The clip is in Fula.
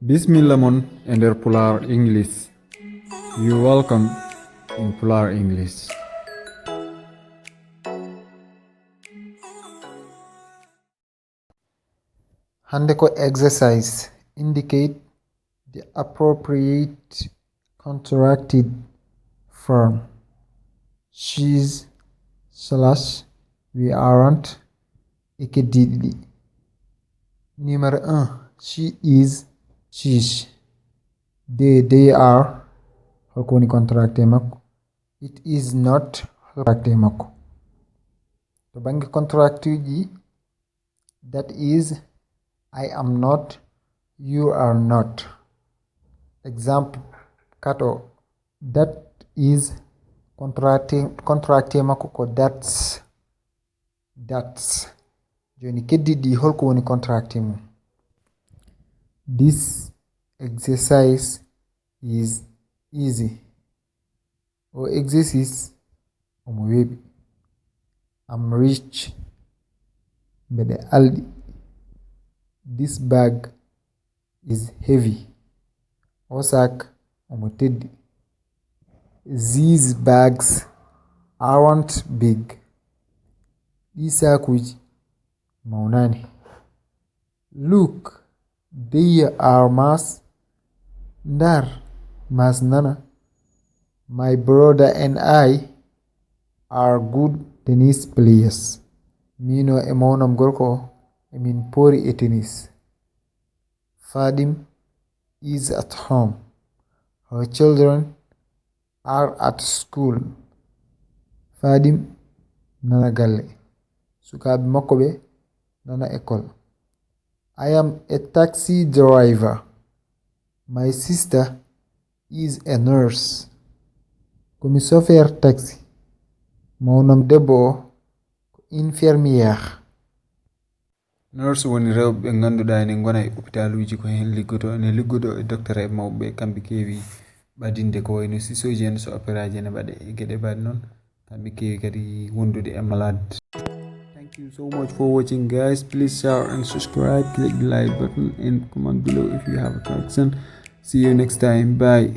Bisimilla mon e nder Pular English. You welcome in Pular English. Hande ko exercise indicate the appropriate contracted form. She's / we aren't ikediɗɗi. Numéro 1. She is she's. They are holko woni contracté makko. It is not contracté makko. To bangi contractuji, that is, I am not, you are not. Example, kato, that is contracté makko ko that's. Joni keddiɗi holko woni contracté mum. This exercise is easy. O exercise omo weɓi. I'm rich. Mbeɗe alɗi. This bag is heavy. O sak omo teddi. These bags aren't big. Ɗi sakuji maunani. Look, there are mas. Ndar mas nana. My brother and I are good tennis players. Mino e mawnam gorko emin pori e tennis. Fadim is at home. Her children are at school. Fadim nana galle. Sukaɓe makko ɓe nana école. I am a taxi driver. My sister is a nurse. Komi chauffeur taxi. Mawnam debbo o ko infirmière. Nurse woni rewɓe ɓe ngannduɗaa ene ngona e hôpitaluji ko heen liggoto ene liggodo e docteur e mawɓe kamɓe keewi ɓadinde ko wayno sisoji en so opéraji ene waɗe e geɗe mbaɗe noon kamɓe keewi kadi wondude e malade. Thank you so much for watching, guys. Please share and subscribe, click the like button and comment below if you have a question. See you next time. Bye.